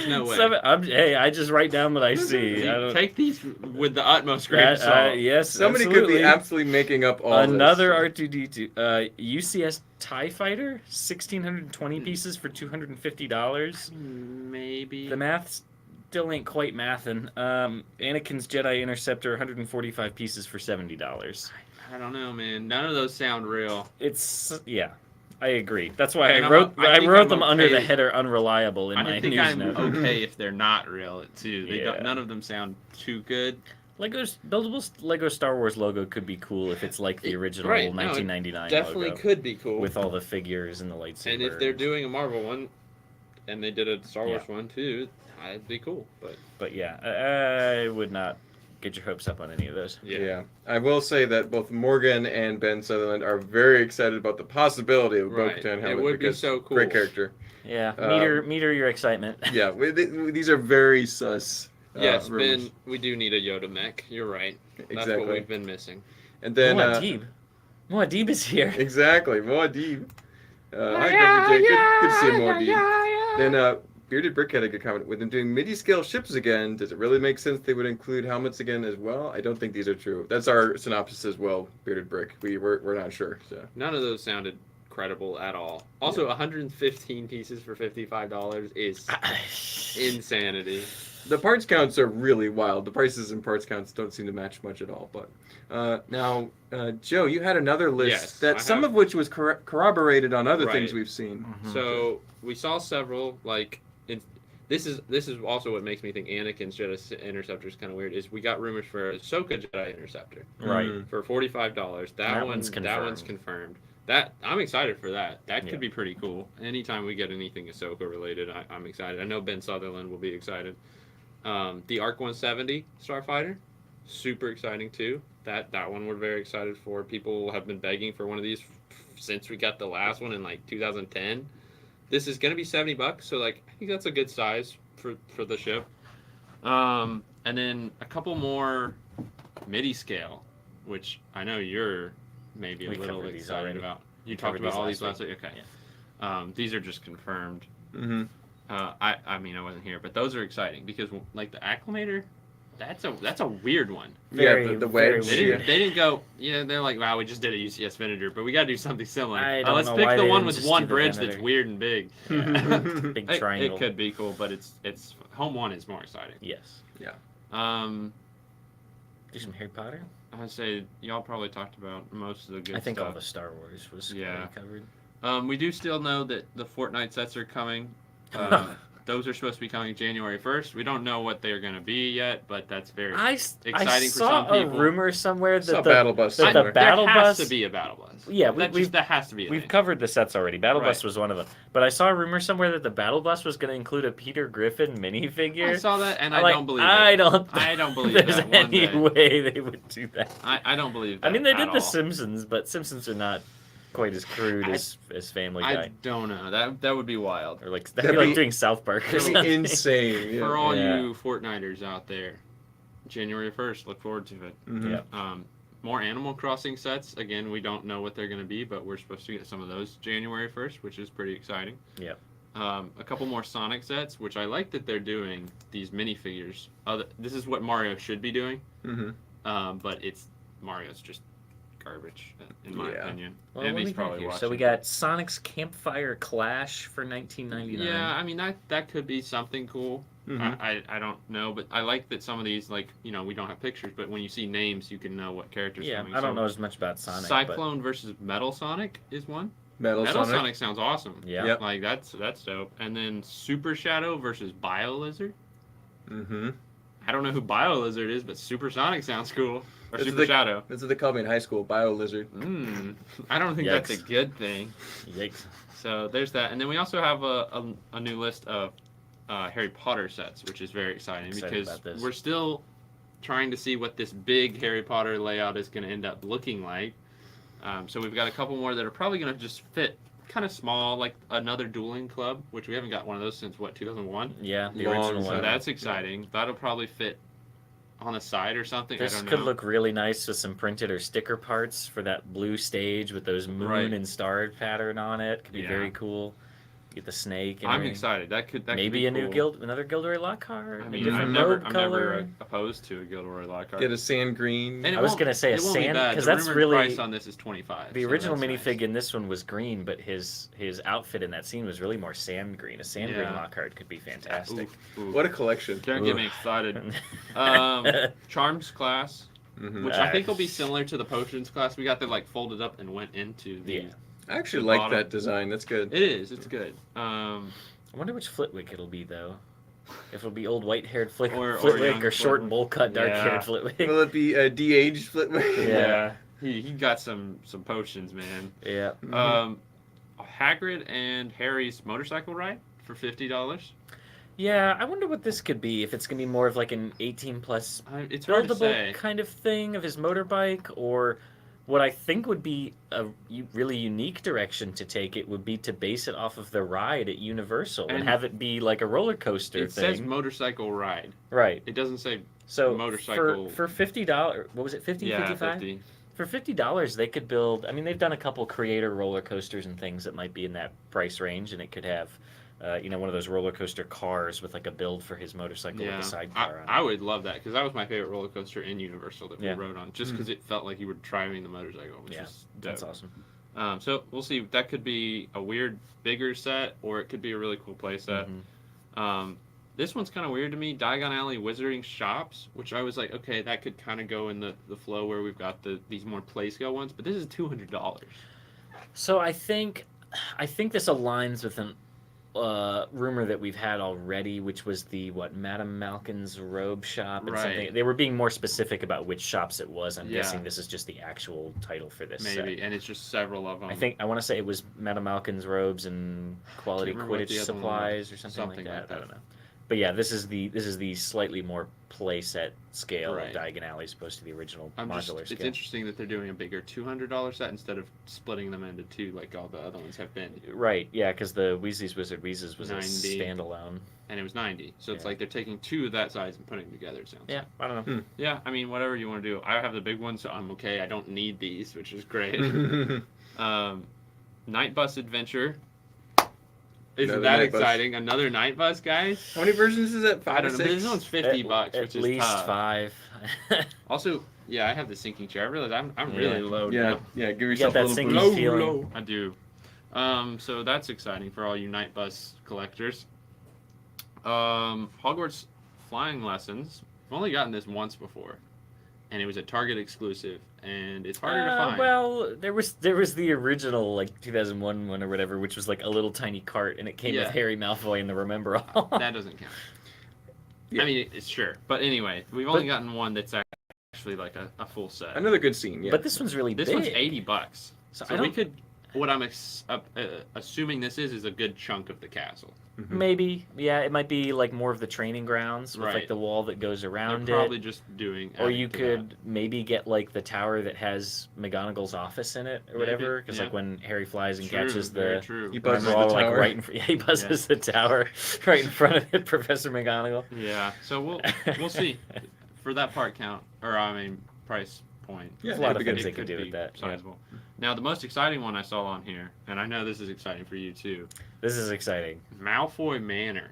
no way. Hey, I just write down what I see. I don't, Take these with the utmost grain of salt. yes, Somebody could absolutely. be absolutely making up all Another this. R2D2. UCS TIE Fighter, 1,620 pieces for $250. Maybe. The math still ain't quite mathin'. Anakin's Jedi Interceptor, 145 pieces for $70. I don't know, man. None of those sound real. Yeah, I agree. That's why And I I think wrote I'm them under okay. the header unreliable in my I think news I'm note. okay if they're not real too. Yeah. None of them sound too good. Lego's buildable Lego Star Wars logo could be cool if it's like the original Right, no, it 1999 Definitely logo could be cool. with all the figures and the lightsaber. And if they're doing a Marvel one, and they did a Star Wars one too, that'd be cool. But yeah, I would not get your hopes up on any of those. Yeah. I will say that both Morgan and Ben Sutherland are very excited about the possibility of Right. Bo-Katan helmet. It would be because so cool. Great character. Yeah, Um, meter your excitement. Yeah, these are very sus. Yes, rumors. Ben, we do need a Yoda mech. You're right. That's Exactly. what we've been missing. And then Muad'Dib is here. exactly, Muad'Dib. Hi, Grumpy J. Good to see you, Muad'Dib. Then Bearded Brick had a good comment. With them doing MIDI-scale ships again, does it really make sense they would include helmets again as well? I don't think these are true. That's our synopsis as well, Bearded Brick. We're not sure. So None of those sounded credible at all. Also, 115 pieces for $55 is insanity. the parts counts are really wild. The prices and parts counts don't seem to match much at all. But now, Joe, you had another list Yes, that I some have. of which was corroborated on other things Right. we've seen. So we saw several this is also what makes me think Anakin's Jedi Interceptor is kind of weird. Is we got rumors for Ahsoka Jedi Interceptor Right. for $45. That one's confirmed. That I'm excited for that. That could be pretty cool. Anytime we get anything Ahsoka related, I'm excited. I know Ben Sutherland will be excited. The Arc 170 Starfighter, super exciting too. That one we're very excited for. People have been begging for one of these since we got the last one in like 2010. This is gonna be $70, so like I think that's a good size for the ship. And then a couple more MIDI scale, which I know you're maybe We a little covered these excited already. about. You We talked covered about these all last these last week. Okay. Yeah. These are just confirmed. Mm-hmm. I mean I wasn't here, but those are exciting because like the Acclimator, that's a weird one. Very, the very wedge. They weird. didn't go. Yeah, they're like, wow, we just did a UCS Venator, but we got to do something similar. I don't Let's know pick why the they one didn't with just one do the bridge Venator. that's weird and big. Big It triangle. could be cool, but it's home one is more exciting. Yes. Um, Do some Harry Potter. I'd say y'all probably talked about most of the good I think stuff. all the Star Wars was Yeah. already covered. We do still know that the Fortnite sets are coming. Those are supposed to be coming January 1st. We don't know what they're going to be yet, but that's very I exciting for saw some people. a rumor somewhere Saw that the Battle Bus that the somewhere. Battle there has Bus. to be a Battle Bus. Yeah, that has to be a We've thing. covered the sets already. Battle Bus Right. was one of them. But I saw a rumor somewhere that the Battle Bus was going to include a Peter Griffin minifigure. I saw that, and I Like, don't believe it. I don't believe there's that one any bit. way they would do that. I don't believe that. I mean, they at did all. The Simpsons, but Simpsons are not quite as crude as Family Guy. I don't know. That would be wild. Or like, That'd like be- doing South Park or That'd be something. insane. For Yeah. all Yeah. you Fortniters out there, January 1st, look forward to it. Mhm. Yeah. More Animal Crossing sets. Again, we don't know what they're going to be, but we're supposed to get some of those January 1st, which is pretty exciting. Yep. A couple more Sonic sets, which I like that they're doing these minifigures. This is what Mario should be doing, Mhm. but Mario's just garbage, in my Yeah. opinion. Well, what do Emmy's we got probably here? watching. So we got Sonic's Campfire Clash for $19.99. Yeah, I mean that could be something cool. Mhm. I don't know, but I like that some of these, like, we don't have pictures, but when you see names, you can know what characters. Yeah, coming. I don't So know as much about Sonic. Cyclone versus Metal Sonic is one. Metal Metal Sonic. Sonic sounds awesome. Yeah. Yep. Like that's dope. And then Super Shadow versus Bio Lizard. Mm-hmm. I don't know who Bio Lizard is, but Super Sonic sounds cool. Or That's Super the- Shadow. That's what they called me in high school, Bio Lizard. I don't think that's a Yikes. good thing. Yikes. So there's that, and then we also have a new list of Harry Potter sets, which is very exciting Excited because about this. we're still trying to see what this big Harry Potter layout is going to end up looking like. So we've got a couple more that are probably going to just fit kind of small, like another dueling club, which we haven't got one of those since, what, 2001? Yeah, the Long original time. So one. that's exciting. That'll probably fit on the side or something. I This don't know. could look really nice with some printed or sticker parts for that blue stage with those moon Right. and star pattern on it. Could be Yeah. very cool. Get the snake. And I'm everything. excited. That could Maybe be a new cool. another Gilderoy Lockhart. I a mean, different I'm robe never color. opposed to a Gilderoy Lockhart. Get a sand green. And it I was won't- gonna say a it won't be sand, bad. 'cause The that's rumored really- price on this is 25. The so original that's minifig nice. in this one was green, but his outfit in that scene was really more sand green. A sand green Yeah. Lockhart could be fantastic. Oof, oof. What a collection. Don't get me excited. Charms class, Mhm. which I think will be similar to the potions class. We got them like folded up and went into the. Yeah. I actually The like bottom. that design. That's good. It is. It's good. I wonder which Flitwick it'll be though. If it'll be old white-haired Flitwick Or or, young short Flitwick. bowl cut dark-haired Yeah. Flitwick. Will it be a de-aged Flitwick? Yeah. He got some potions, man. Yeah. Mhm. Hagrid and Harry's motorcycle ride for $50. Yeah, I wonder what this could be. If it's gonna be more of like an 18+ It's hard to buildable say. kind of thing of his motorbike, or what I think would be a really unique direction to take it would be to base it off of the ride at Universal and And have it be like a roller coaster It thing. says motorcycle ride. Right. It doesn't say So motorcycle. for $50, what was it? 50, yeah, 55? 50. For $50, they could build. I mean, they've done a couple creator roller coasters and things that might be in that price range, and it could have, one of those roller coaster cars with like a build for his motorcycle with Yeah, a sidecar on it. I would love that because that was my favorite roller coaster in Universal that Yeah. we rode on, just because it felt like you were driving the motorcycle, which Yeah, is dope. That's awesome. So we'll see. That could be a weird, bigger set, or it could be a really cool play set. Mhm. This one's kind of weird to me. Diagon Alley Wizarding Shops, which I was like, okay, that could kind of go in the flow where we've got these more play scale ones, but this is $200. So I think this aligns with an rumor that we've had already, which was the Madame Malkin's robe shop and Right. something. They were being more specific about which shops it was. I'm Yeah. guessing this is just the actual title for this Maybe, set. and it's just several of them. I want to say it was Madame Malkin's robes and quality Can't remember what the Quidditch other one supplies was. or something Something like like that. I that. don't know. But yeah, this is the slightly more playset scale Right. of Diagon Alley as opposed to the original It's modular scale. interesting that they're doing a bigger $200 set instead of splitting them into two like all the other ones have been. Right, yeah, because the Weasley's Wizard Weezes was 90. a standalone. And it was 90. So it's Yeah. like they're taking two of that size and putting them together, it sounds Yeah, I don't know. Yeah, I mean, whatever you want to do. I have the big one, so I'm okay. I don't need these, which is great. Night Bus Adventure. Isn't Another that night bus. exciting? Another Night Bus, guys? How many versions is that? I Five or don't know. But six? this one's $50, At which is least tough. 5. Also, yeah, I have the sinking chair. I realize I'm really Yeah. low Yeah, now. yeah. Give You yourself got a that little sinking boost. feeling. I do. So that's exciting for all you Night Bus collectors. Hogwarts Flying Lessons. I've only gotten this once before, and it was a Target exclusive, and it's harder to find. Well, there was the original like 2001 one or whatever, which was like a little tiny cart, and it came Yeah. with Harry Malfoy and the Remember All. That doesn't count. Yeah. I mean, it's sure, but anyway, we've only gotten one that's actually like a full set. Another good scene. Yeah. But this one's really This big. one's $80. So So I we don't- could. What I'm assuming this is a good chunk of the castle. Maybe, yeah, it might be like more of the training grounds with like Right. the wall that goes around They're probably it. just doing. Or adding you to could maybe get like the tower that has McGonagall's office in it or whatever, because yeah. like when Harry flies that. and True, catches very the true. He buzzes Remember the All, like tower. right in yeah, he buzzes the tower right in front of it, Professor McGonagall. Yeah, so we'll see for that part count, or I mean price point. Yeah, There's a lot of it'd be things good. they could do with that. Yeah. Sizable. Now the most exciting one I saw on here, and I know this is exciting for you too. This is exciting. Malfoy Manor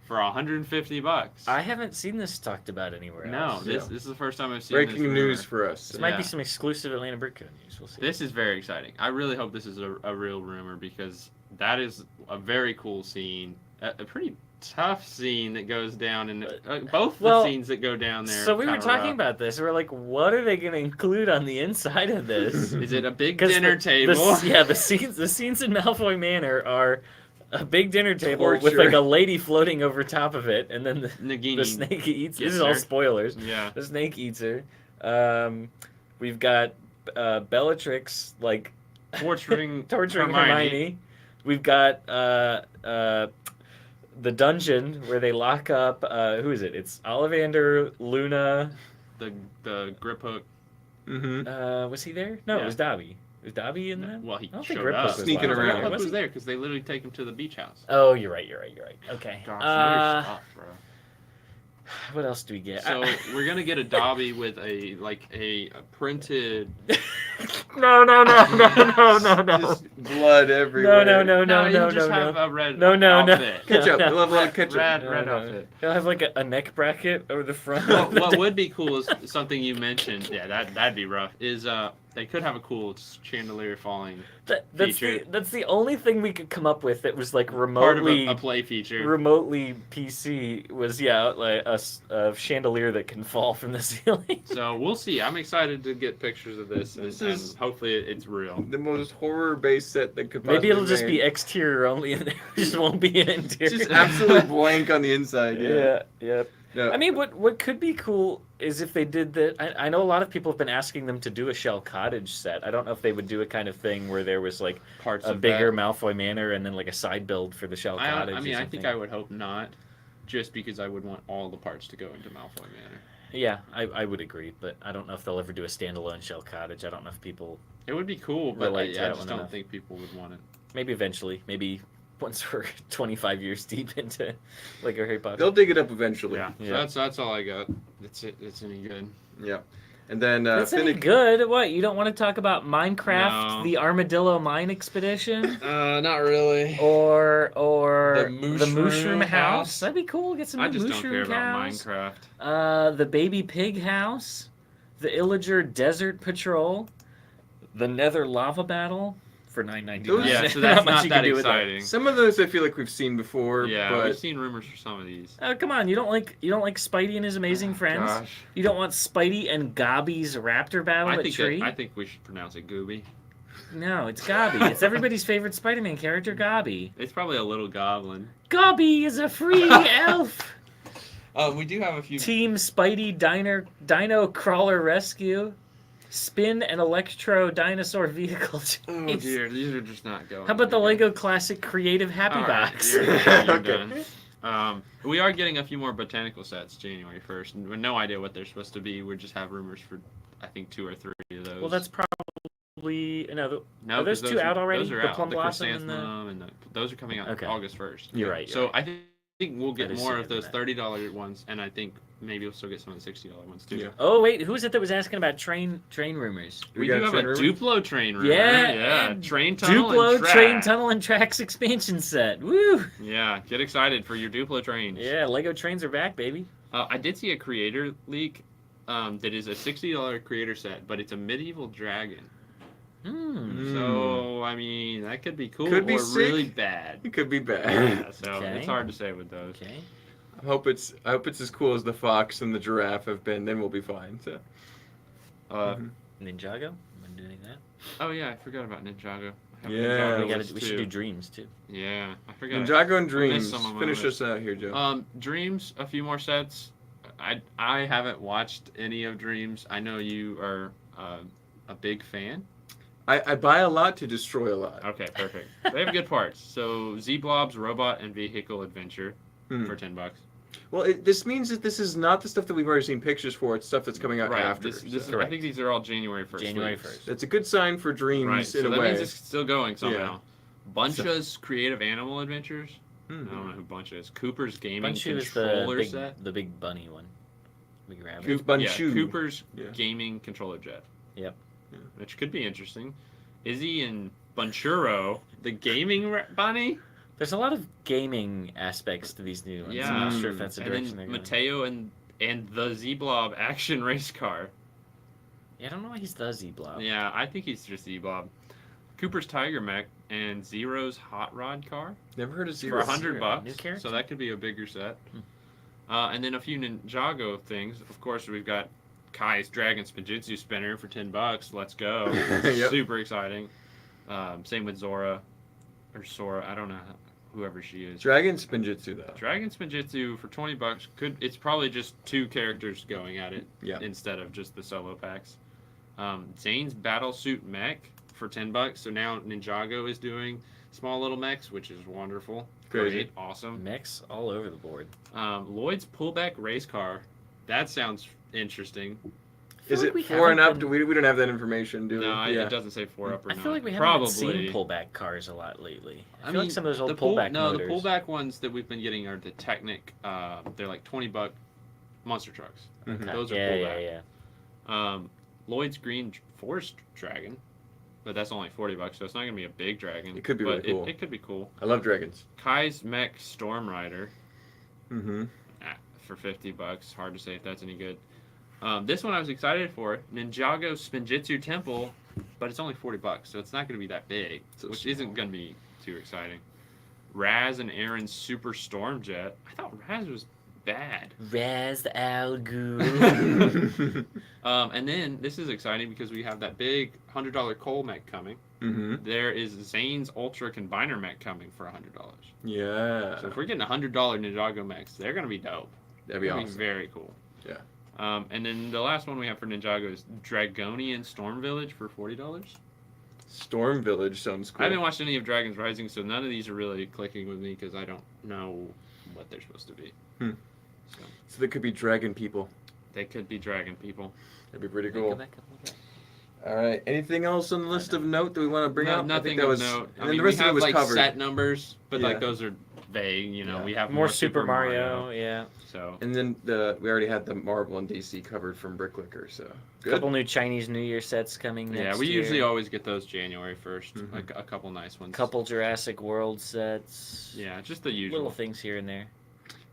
for $150. I haven't seen this talked about anywhere No, else. this is the first time I've seen Breaking this news rumor. for us. This might Yeah. be some exclusive Atlanta BritCo news. We'll see. This is very exciting. I really hope this is a real rumor because that is a very cool scene. A pretty tough scene that goes down, and both Well, the scenes that go down there. So we were kinda talking rough. about this. We're like, what are they going to include on the inside of this? Is it a big 'Cause dinner table? the scenes in Malfoy Manor are a big dinner table with Torture. like a lady floating over top of it, and then the Nagini. snake eats. Yes, This is all sir. spoilers. Yeah. The snake eats her. We've got Bellatrix like Torturing Hermione. We've got the dungeon where they lock up. Who is it? It's Ollivander, Luna, the grip hook. Mm-hmm. Was he there? No, Yeah. it was Dobby. Was Dobby in that? Well, he I don't think showed Grip Hook up. was Sneaking live. around. Grip Hook Was was he? there because they literally take him to the beach house. Oh, you're right. Okay. Gosh, other stuff, bro. What else do we get? So we're gonna get a Dobby with a printed. No. Just blood everywhere. No. He'll just have a red No. outfit. Ketchup. No. You'll have a lot of ketchup. Red outfit. He'll have like a neck bracket over the front. What would be cool is something you mentioned. Yeah, that'd be rough. Is they could have a cool chandelier falling feature. That's the only thing we could come up with that was like Part remotely of a play feature. remotely PC was like a chandelier that can fall from the ceiling. So we'll see. I'm excited to get pictures of this, This and is- hopefully it's real. The most horror-based set that could possibly Maybe it'll just made. be exterior only, and there just won't be an interior. Just absolutely blank on the inside. Yeah. Yeah. No. I mean, what could be cool is if they did that. I know a lot of people have been asking them to do a Shell Cottage set. I don't know if they would do a kind of thing where there was like Parts a of bigger that. Malfoy Manor and then like a side build for the Shell Cottage. I mean, or I something. think I would hope not, just because I would want all the parts to go into Malfoy Manor. Yeah, I would agree, but I don't know if they'll ever do a standalone Shell Cottage. I don't know if people. It would be cool, but Relate to I that just one don't enough. think people would want it. Maybe eventually. Maybe once we're 25 years deep into Lego Harry Potter. They'll dig it up eventually. Yeah, Yeah. So that's all I got. That's it. It's any good. Yeah. And then That's any Finnick. good. What, you don't want to talk about Minecraft, No. the Armadillo Mine Expedition? Not really. Or The Mushroom House. House? That'd be cool. Get some I new just don't mushroom care cows. about Minecraft. The Baby Pig House, the Illager Desert Patrol, the Nether Lava Battle for $9.99. Yeah, so that's much not you that can do with exciting. Some of those I feel like we've seen before. Yeah, but we've seen rumors for some of these. Come on, you don't like Spidey and his amazing friends? Gosh. You don't want Spidey and Gobby's raptor battle at Tree? I think we should pronounce it Gooby. No, it's Gobby. It's everybody's favorite Spider-Man character, Gobby. It's probably a little goblin. Gobby is a free elf. We do have a few. Team Spidey Dino Crawler Rescue. Spin and Electro Dinosaur Vehicle Chase. Oh dear, these are just not going. How about the anywhere. Lego Classic Creative Happy All right, Box? you're Okay. done. We are getting a few more botanical sets January 1st. And we have no idea what they're supposed to be. We just have rumors for, I think, 2 or 3 of those. Well, that's probably no, are those 'cause two out already? Those are The out. Plum The Blossom and chrysanthemum those are coming out Okay. August 1st. You're right. So I think we'll That get is more sooner of those than that. $30 ones, and I think maybe we'll still get some of the $60 ones too. Yeah. Oh wait, who was it that was asking about train rumors? We got do have a train rumor? Duplo train rumor. Yeah, and train tunnel Duplo and track. Train Tunnel and Tracks expansion set. Woo! Yeah, get excited for your Duplo trains. Yeah, Lego trains are back, baby. I did see a creator leak that is a $60 creator set, but it's a medieval dragon. Hmm. So, I mean, that could be cool Could be or sick. really bad. it could be bad. Yeah, so Okay. it's hard to say with those. Okay. I hope it's as cool as the fox and the giraffe have been. Then we'll be fine. So. Mhm. Ninjago. Am I doing that? Oh, yeah, I forgot about Ninjago. I have Yeah. Ninjago We list should do too. dreams too. Yeah, I forgot. Ninjago and Dreams. some of my Finish list. us out here, Joe. Dreams, a few more sets. I haven't watched any of Dreams. I know you are a big fan. I buy a lot to destroy a lot. Okay, perfect. They have good parts. So Z-Blob's Robot and Vehicle Adventure Hmm. for $10. Well, this means that this is not the stuff that we've already seen pictures for. It's stuff that's coming out Right. after. This so. is, I think these are all January 1st. January leaks. 1st. That's a good sign for Dreams Right. in So a that way. means it's still going somehow. Buncha's Creative Animal Adventures. Hmm. I don't know who Buncha is. Cooper's Gaming Bunchu is Controller Set. the big bunny one. Big rabbit. Coop- Bunchu. Yeah, Cooper's Yeah. Gaming Controller Jet. Yep. Yeah. Which could be interesting. Izzy and Bunchuro, the gaming bunny. There's a lot of gaming aspects to these new ones. Yeah. I'm not sure if that's the And direction they're then going. Mateo and the Z-Blob action race car. Yeah, I don't know why he's the Z-Blob. Yeah, I think he's just Z-Blob. Cooper's Tiger Mech and Zero's Hot Rod car Never heard of for Zero. $100. New character? So that could be a bigger set. Hmm. And then a few Ninjago things. Of course, we've got Kai's Dragon Spinjitzu spinner for $10. Let's go. Yep. Super exciting. Same with Zora or Sora. I don't know whoever she is. Dragon Spinjitzu though. Dragon Spinjitzu for $20 it's probably just 2 characters going at it Yeah. instead of just the solo packs. Zane's Battlesuit Mech for $10. So now Ninjago is doing small little mechs, which is wonderful. Crazy. Great, awesome. Mechs all over the board. Lloyd's Pullback Race Car. That sounds interesting. I feel Is like it we 4 and haven't up? been- We don't have that information, do we? No, Yeah. it doesn't say 4 up or I not. feel like we haven't Probably. been seen pullback cars a lot lately. I feel mean, like some of those old the pullback No, motors. the pullback ones that we've been getting are the Technic. They're like $20 monster trucks. Mhm. Those are yeah, pullback. yeah. Lloyd's Green Forest Dragon, but that's only $40, so it's not gonna be a big dragon. It could be but really cool. It could be cool. I love dragons. Kai's Mech Storm Rider Mm-hmm. for $50. Hard to say if that's any good. This one I was excited for. Ninjago Spinjitzu Temple, but it's only $40, so it's not going to be that big, So which small. isn't going to be too exciting. Raz and Aaron's Super Storm Jet. I thought Raz was bad. Raz Al Ghul. And then this is exciting because we have that big $100 Cole mech coming. Mm-hmm. There is Zane's Ultra Combiner mech coming for $100. Yeah. So if we're getting $100 Ninjago mechs, they're going to be dope. That'd be That'd awesome. very cool. Yeah. And then the last one we have for Ninjago is Dragonian Storm Village for $40. Storm Village sounds cool. I haven't watched any of Dragons Rising, so none of these are really clicking with me because I don't know what they're supposed to be. So there could be dragon people. They could be dragon people. That'd be pretty Go cool. back up a little bit. All right. Anything else on the list of note that we want to bring up? I Nothing think that of was. note. And I then mean, the we rest of it have was like covered. set numbers, but Yeah. like those are vague. You know, Yeah. we have More Super Mario, yeah. So And then we already had the Marvel and DC covered from Bricklicker, so A good. couple new Chinese New Year sets coming yeah, next we year. usually always get those January 1st, Mhm. like a couple nice ones. Couple Jurassic World sets. Yeah, just the usual. Little things here and there.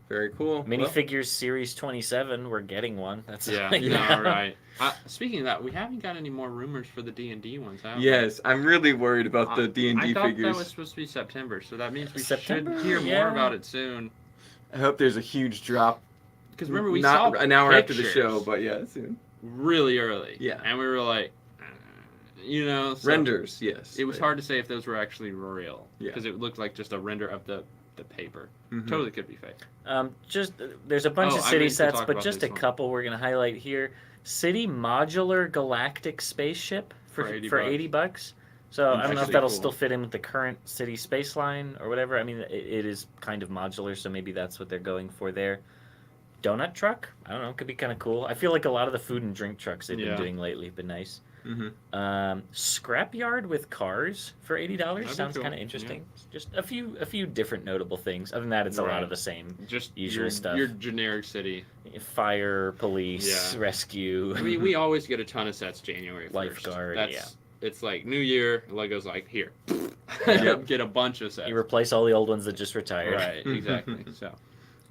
Very cool. Minifigures Series 27, we're getting one. That's Yeah, all I yeah, know. all right. Speaking of that, we haven't got any more rumors for the D&D ones, have we? Yes, I'm really worried about the D&D I thought figures. that was supposed to be September, so that means we September? should hear more Yeah. about it soon. I hope there's a huge drop. Because remember, we Not saw an hour after the pictures show, but yeah, soon. really early. Yeah. And we were like, so Renders, yes. It was but- hard to say if those were actually real. Yeah. Because it looked like just a render of the paper. Mhm. Totally could be fake. Just there's a bunch Oh, of I city meant to sets, talk but about just this a one. couple we're gonna highlight here. City Modular Galactic Spaceship for For $80 $80. So I don't know if Actually that'll cool. still fit in with the current city space line or whatever. I mean, it is kind of modular, so maybe that's what they're going for there. Donut truck? I don't know. Could be kind of cool. I feel like a lot of the food and drink trucks they've Yeah. been doing lately have been nice. Mhm. Scrapyard with cars for $80 That'd be sounds cool, kind of interesting. Just a few different notable things. Other than that, it's a lot Right. of the same. Just Usual your, stuff. your generic city. Fire, police, Yeah. rescue. We always get a ton of sets January 1st. Lifeguard, It's like New Year, Lego's like, here. Yep. Get a bunch of sets. You replace all the old ones that just retired. Right, exactly. So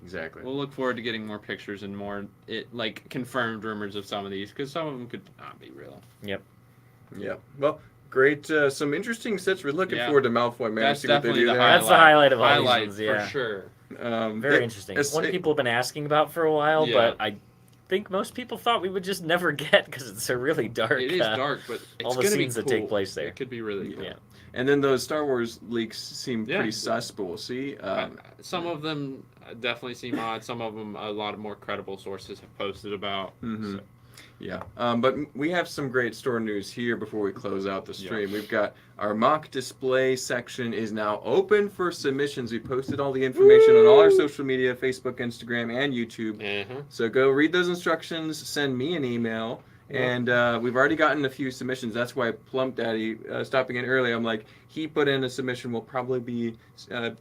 Exactly. we'll look forward to getting more pictures and more confirmed rumors of some of these because some of them could not be real. Yeah. Well, great. Some interesting sets. We're looking Yeah. forward to Malfoy, man. That's See what they definitely do the there. That's the highlight of all these Highlight ones, yeah. for sure. Very interesting. it's- One people have been asking about for a while, Yeah. but I think most people thought we would just never get because it's a really dark. It is dark, but it's all the gonna scenes be that cool. take place there. It could be really cool. Yeah. And then those Star Wars leaks seem Yeah. pretty sus, but we'll see. Some of them definitely seem odd. Some of them, a lot of more credible sources have posted about. Mhm. So, Yeah, but we have some great store news here before we close out the Yeah. stream. We've got our mock display section is now open for submissions. We posted all the information on all our social media, Facebook, Instagram, and YouTube. uh-huh. So go read those instructions, send me an email, and we've already gotten a few submissions. That's why Plump Daddy, stopping in early, I'm like, he put in a submission. We'll probably be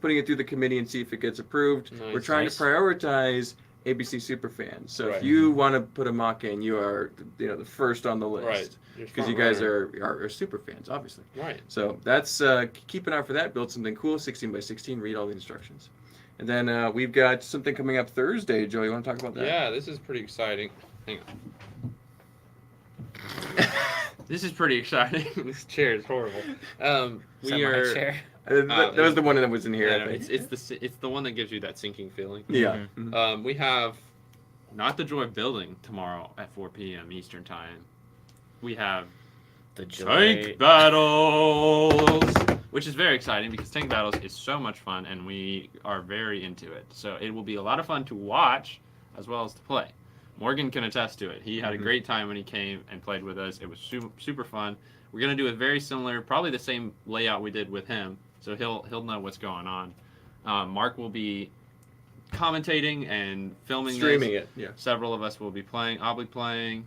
putting it through the committee and see if it gets approved. Nice. We're trying Nice. to prioritize ABC Superfans. So Right. if you want to put a mock in, you are the first on the list. Right. Because you guys are super fans, obviously. Right. So that's keep an eye out for that. Build something cool, 16 by 16. Read all the instructions. And then we've got something coming up Thursday. Joe, you want to talk about that? Yeah, this is pretty exciting. Hang on. This is pretty exciting. This chair is horrible. Is that We my are. chair? That was the one that was in here. I I know, think. it's the one that gives you that sinking feeling. Yeah. Mhm. Mhm. We have not the Joy Building tomorrow at 4 p.m. Eastern Time. We have The joy. Tank Battles, which is very exciting because Tank Battles is so much fun and we are very into it. So it will be a lot of fun to watch as well as to play. Morgan can attest to it. He had a Mhm. great time when he came and played with us. It was super fun. We're gonna do it very similar, probably the same layout we did with him. So he'll know what's going on. Mark will be commentating and filming Streaming this. it, yeah. Several of us will be playing. I'll be playing.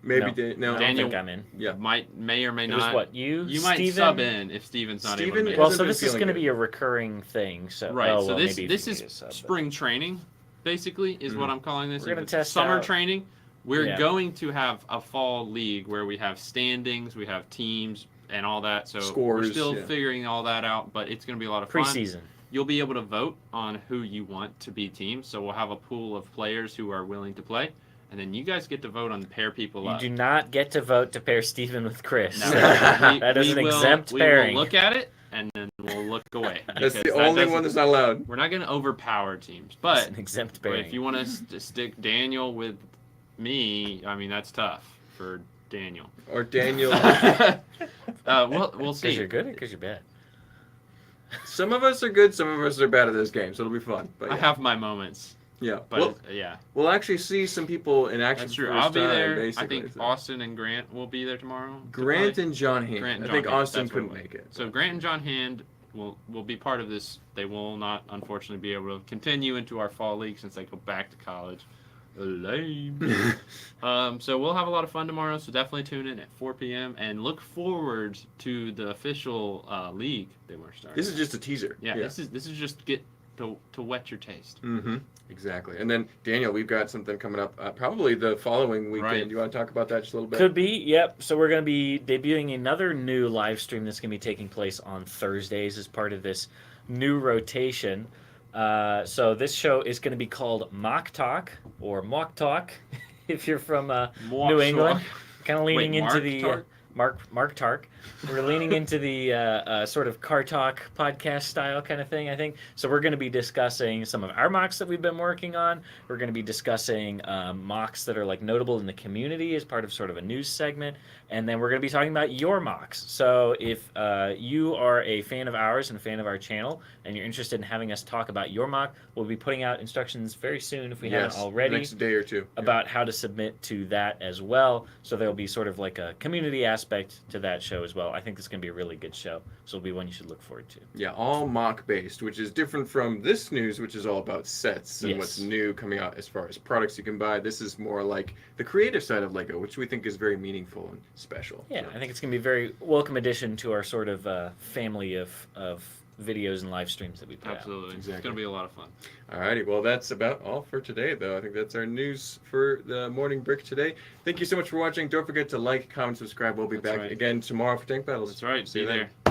Maybe No. no. I don't Daniel- think I'm in. Yeah. May or may It not. was what, you might Steven? sub in if Steven's not able to Steven make it. Well, hasn't so been this is feeling going to good. be a recurring thing. So Right. oh, so well, this maybe if this you is need a sub, but- spring training, basically, is what I'm calling this. We're gonna If it's test summer out- training. We're Yeah. going to have a fall league where we have standings, we have teams, and all that. So Scores, we're still yeah. figuring all that out, but it's going to be a lot of fun. Preseason. You'll be able to vote on who you want to be teams. So we'll have a pool of players who are willing to play, and then you guys get to vote on pair people You up. do not get to vote to pair Steven with Chris. No, That is an exempt we pairing. will look at it and then we'll look away. That's the because that only doesn't- one that's not allowed. We're not going to overpower teams, It's but an exempt but pairing. if you want to stick Daniel with me, I mean that's tough for Daniel. Or Daniel. We'll Because see. you're good or because you're bad? Some of us are good, some of us are bad at this game, so it'll be fun. But I yeah. have my moments, Yeah. but yeah, We'll actually see some people in action. that's for true. the I'll first be time, there. I basically, think so. Austin and Grant will be there tomorrow. to Grant play. and John Hand. Grant and I think John Hand, Austin that's what couldn't it was. make it. So Grant and John Hand will be part of this. They will not, unfortunately, be able to continue into our fall league since they go back to college. Lame. So we'll have a lot of fun tomorrow. So definitely tune in at 4 p.m. and look forward to the official league that we're starting. This is just a teaser. yeah. This is just get to wet your taste. Mm-hmm. Exactly. And then Daniel, we've got something coming up. Probably the following weekend. Right. Do you want to talk about that just a little bit? Could be, yep. So we're going to be debuting another new live stream that's going to be taking place on Thursdays as part of this new rotation. So this show is going to be called Mock Talk or Mock Talk if you're from New England. Kind of leaning Wait, into Mark the Tark? Mark Tark. We're leaning into the sort of Car Talk podcast style kind of thing, I think. So we're going to be discussing some of our mocks that we've been working on. We're going to be discussing mocks that are like notable in the community as part of sort of a news segment. And then we're going to be talking about your mocks. So if you are a fan of ours and a fan of our channel and you're interested in having us talk about your mock, we'll be putting out instructions very soon if we haven't already Next day or two. about how to submit to that as well. So there'll be sort of like a community aspect to that show as well. I think it's going to be a really good show. So it'll be one you should look forward to. Yeah, all mock based, which is different from this news, which is all about sets and Yes. what's new coming out as far as products you can buy. This is more like the creative side of Lego, which we think is very meaningful and special. Yeah, So, I think it's going to be a very welcome addition to our sort of family of videos and live streams that we put out. Absolutely. It's Exactly. going to be a lot of fun. Alrighty, well that's about all for today, though. I think that's our news for the morning brick today. Thank you so much for watching. Don't forget to like, comment, subscribe. We'll be That's back right. again tomorrow for Tank Battles. That's right. See Be you then. there.